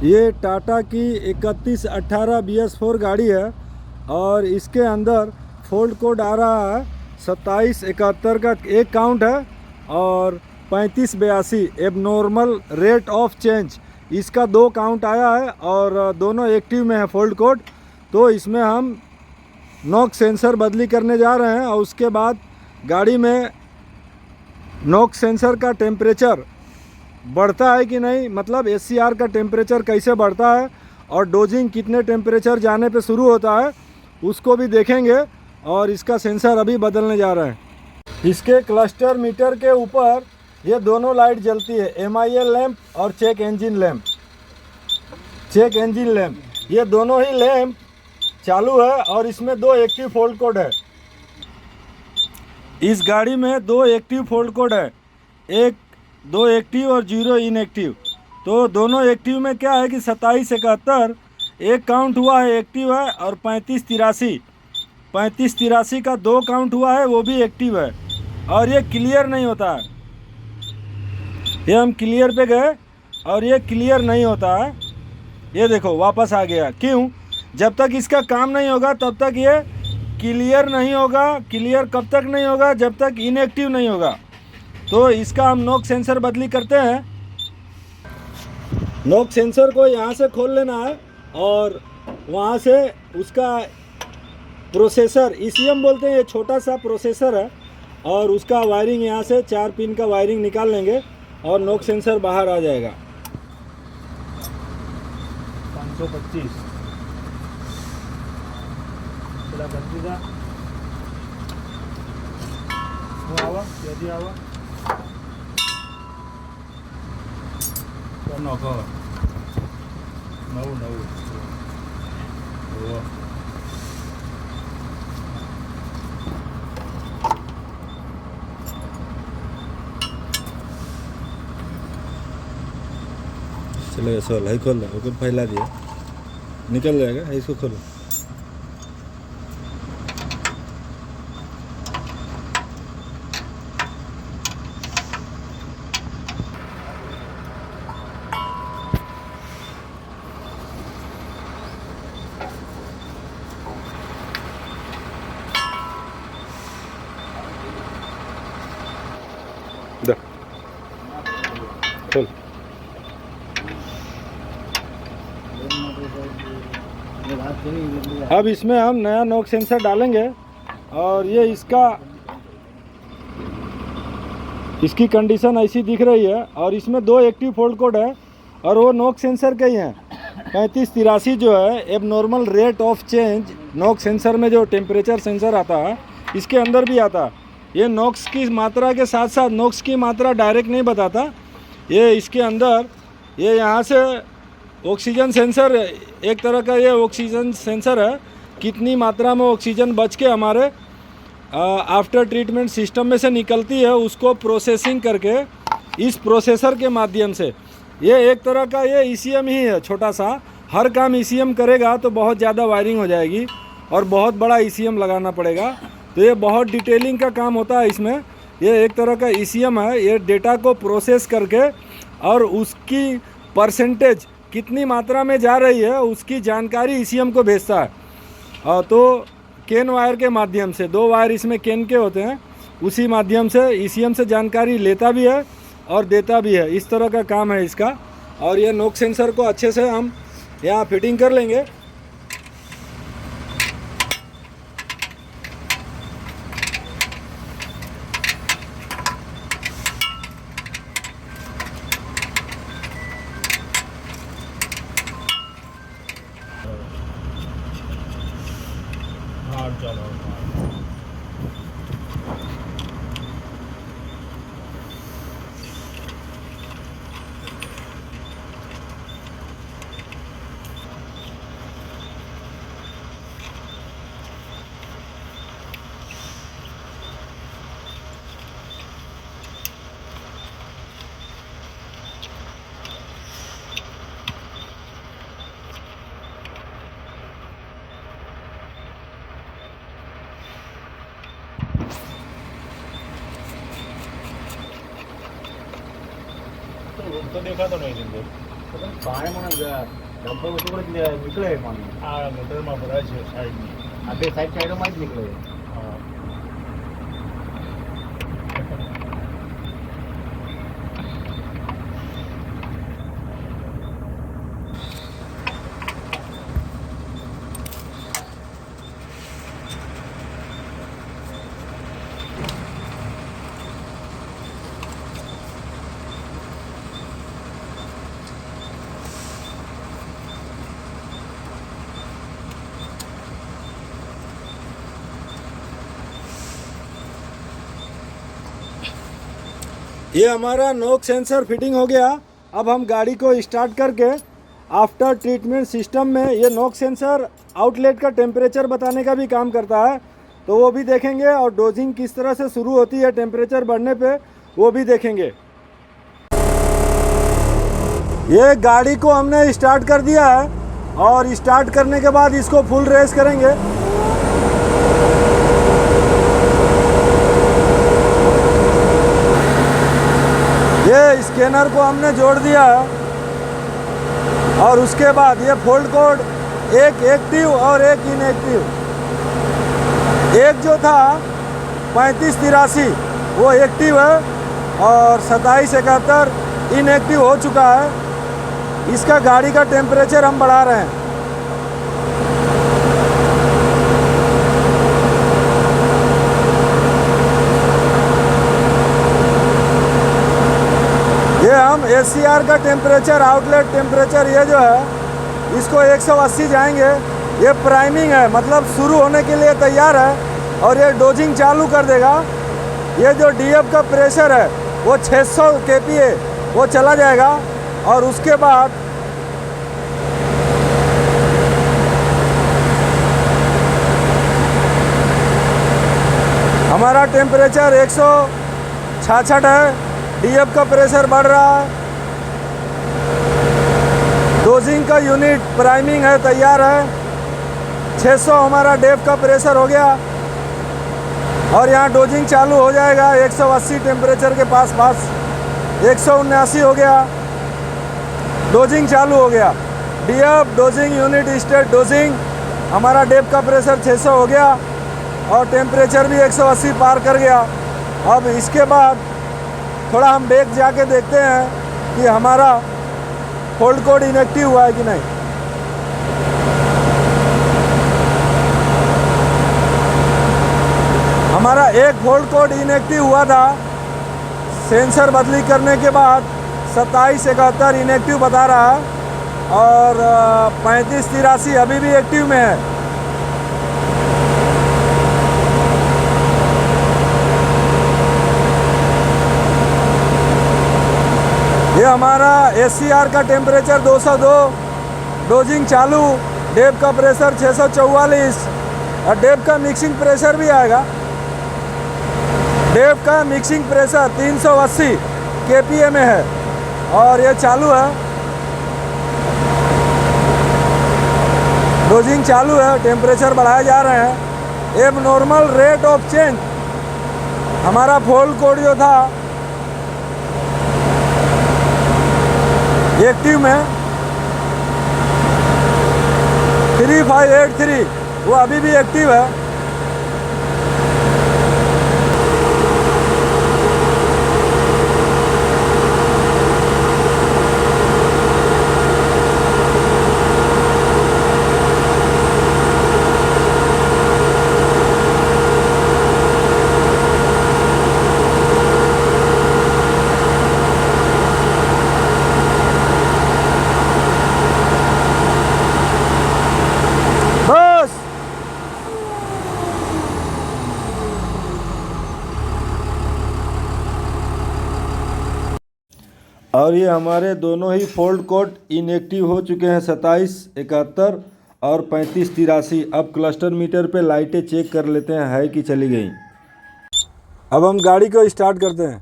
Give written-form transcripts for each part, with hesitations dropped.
ये टाटा की 3118 BS4 गाड़ी है और इसके अंदर फोल्ड कोड आ रहा है 2771 का एक काउंट है और 3582 एबनॉर्मल रेट ऑफ चेंज इसका 2 काउंट आया है और दोनों एक्टिव में है फोल्ड कोड। तो इसमें हम नॉक सेंसर बदली करने जा रहे हैं और उसके बाद गाड़ी में नॉक सेंसर का टेम्परेचर बढ़ता है कि नहीं, मतलब SCR का टेम्परेचर कैसे बढ़ता है और डोजिंग कितने टेम्परेचर जाने पे शुरू होता है उसको भी देखेंगे। और इसका सेंसर अभी बदलने जा रहे हैं। इसके क्लस्टर मीटर के ऊपर ये दोनों लाइट जलती है, MIL लैंप और check engine lamp. Check engine lamp ये दोनों ही लैंप चालू है और इसमें 2 एक्टिव फोल्ड कोड है। इस गाड़ी में 2 एक्टिव फोल्ड कोड है, 2 एक्टिव और 0 इनएक्टिव। तो दोनों एक्टिव में क्या है कि 2771 एक काउंट हुआ है एक्टिव है और 3583 का 2 काउंट हुआ है वो भी एक्टिव है और ये क्लियर नहीं होता है। ये हम क्लियर पे गए और ये क्लियर नहीं होता है। ये देखो वापस आ गया। क्यों? जब तक इसका काम नहीं होगा तब तक ये क्लियर नहीं होगा। क्लियर कब तक नहीं होगा? जब तक इनएक्टिव नहीं होगा। तो इसका हम नॉक सेंसर बदली करते हैं। नॉक सेंसर को यहाँ से खोल लेना है और वहाँ से उसका प्रोसेसर ECM बोलते हैं, ये छोटा सा प्रोसेसर है और उसका वायरिंग यहाँ से 4 पिन का वायरिंग निकाल लेंगे और नॉक सेंसर बाहर आ जाएगा। 525 आवा यदि आवा नौ चलो ऐसा है, खोल लो, ओके फैला दिया, निकल जाएगा, इसको खोलो। खोल। अब इसमें हम नया नॉक सेंसर डालेंगे और ये इसकी कंडीशन ऐसी दिख रही है और इसमें 2 एक्टिव फोल्ड कोड है और वो नॉक सेंसर के ही हैं। 3583 जो है abnormal rate of change knock sensor में जो टेम्परेचर सेंसर आता है इसके अंदर भी आता है। ये नॉक्स की मात्रा के साथ साथ नॉक्स की मात्रा डायरेक्ट नहीं बताता, ये इसके अंदर ये यहाँ से ऑक्सीजन सेंसर, एक तरह का ये ऑक्सीजन सेंसर है, कितनी मात्रा में ऑक्सीजन बच के हमारे आफ्टर ट्रीटमेंट सिस्टम में से निकलती है उसको प्रोसेसिंग करके इस प्रोसेसर के माध्यम से, ये एक तरह का ये ECM ही है छोटा सा। हर काम ECM करेगा तो बहुत ज़्यादा वायरिंग हो जाएगी और बहुत बड़ा ECM लगाना पड़ेगा। तो ये बहुत डिटेलिंग का काम होता है इसमें। ये एक तरह का ECM है, ये डेटा को प्रोसेस करके और उसकी परसेंटेज कितनी मात्रा में जा रही है उसकी जानकारी ECM को भेजता है। तो केन वायर के माध्यम से, 2 वायर इसमें केन के होते हैं, उसी माध्यम से ECM से जानकारी लेता भी है और देता भी है। इस तरह का काम है इसका। और ये नॉक सेंसर को अच्छे से हम यहाँ फिटिंग कर लेंगे। तो देखा तो नहीं दिन बाहेर म्हणा डब्बा वस्तू निकळे म्हणून આ મોટરમાં ભરાય છે સાઈડની. આ બે સાઈડમાં જ નીકળે હા. ये हमारा नोक सेंसर फिटिंग हो गया। अब हम गाड़ी को स्टार्ट करके आफ्टर ट्रीटमेंट सिस्टम में ये नोक सेंसर आउटलेट का टेम्परेचर बताने का भी काम करता है, तो वो भी देखेंगे और डोजिंग किस तरह से शुरू होती है टेम्परेचर बढ़ने पे वो भी देखेंगे। ये गाड़ी को हमने स्टार्ट कर दिया है और स्टार्ट करने के बाद इसको फुल रेस करेंगे। ये स्कैनर को हमने जोड़ दिया है और उसके बाद ये फोल्ड कोड एक एक्टिव और एक इनएक्टिव, एक जो था 3583 वो एक्टिव है और 2771 इनएक्टिव हो चुका है। इसका गाड़ी का टेम्परेचर हम बढ़ा रहे हैं। ये हम ACR का टेम्परेचर आउटलेट टेम्परेचर ये जो है इसको 180 जाएंगे। ये प्राइमिंग है, मतलब शुरू होने के लिए तैयार है और ये डोजिंग चालू कर देगा। ये जो DF का प्रेशर है वो 600 kPa वो चला जाएगा और उसके बाद हमारा टेम्परेचर 166 है। DF का प्रेशर बढ़ रहा है। डोजिंग का यूनिट प्राइमिंग है, तैयार है। 600 हमारा डेफ का प्रेशर हो गया और यहाँ डोजिंग चालू हो जाएगा 180 टेम्परेचर के पास 179 हो गया, डोजिंग चालू हो गया। DF dosing unit state dosing, हमारा डेफ का प्रेशर 600 हो गया और टेम्परेचर भी 180 पार कर गया। अब इसके बाद थोड़ा हम बैक जाके देखते हैं कि हमारा फोल्ड कोड इनएक्टिव हुआ है कि नहीं। हमारा एक फोल्ड कोड इनएक्टिव हुआ था, सेंसर बदली करने के बाद 2771 इनएक्टिव बता रहा है और 3583 अभी भी एक्टिव में है। ये हमारा ACR का टेम्परेचर 202, डोजिंग चालू, डेप का प्रेशर 644 और डेप का मिक्सिंग प्रेशर भी आएगा। डेप का मिक्सिंग प्रेशर 380 kPa में है और ये चालू है, डोजिंग चालू है, टेम्परेचर बढ़ाए जा रहे हैं। एब नॉर्मल रेट ऑफ चेंज हमारा फोल्ड कोड जो था एक्टिव में 3583 वो अभी भी एक्टिव है। बस और ये हमारे दोनों ही फोल्ड कोड इनएक्टिव हो चुके हैं 2771 और 3583। अब क्लस्टर मीटर पे लाइटें चेक कर लेते हैं है कि चली गई। अब हम गाड़ी को स्टार्ट करते हैं।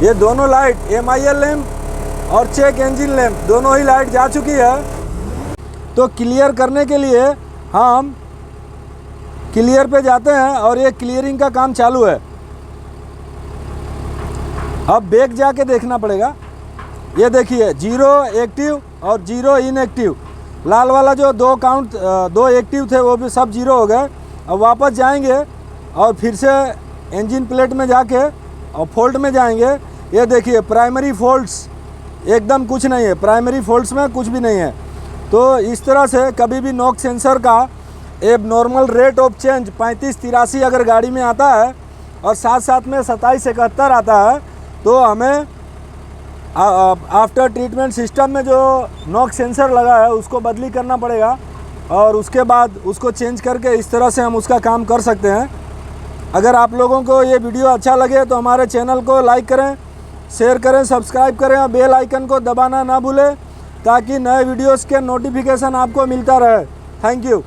ये दोनों लाइट MIL लैंप और चेक इंजन लैंप दोनों ही लाइट जा चुकी है। तो क्लियर करने के लिए हम क्लियर पे जाते हैं और ये क्लियरिंग का काम चालू है। अब बैक जाके देखना पड़ेगा ये देखिए 0 एक्टिव और 0 इनएक्टिव, लाल वाला जो दो एक्टिव थे वो भी सब 0 हो गए। अब वापस जाएंगे और फिर से इंजन प्लेट में जाके और फॉल्ट में जाएंगे। ये देखिए प्राइमरी फॉल्ट्स एकदम कुछ नहीं है, प्राइमरी फॉल्ट्स में कुछ भी नहीं है। तो इस तरह से कभी भी नॉक सेंसर का एब नॉर्मल रेट ऑफ चेंज 35-83 अगर गाड़ी में आता है और साथ साथ में 27-71 आता है, तो हमें आफ्टर ट्रीटमेंट सिस्टम में जो नॉक सेंसर लगा है उसको बदली करना पड़ेगा और उसके बाद उसको चेंज करके इस तरह से हम उसका काम कर सकते हैं। अगर आप लोगों को ये वीडियो अच्छा लगे तो हमारे चैनल को लाइक करें, शेयर करें, सब्सक्राइब करें और बेल आइकन को दबाना ना भूलें ताकि नए वीडियोस के नोटिफिकेशन आपको मिलता रहे। Thank you.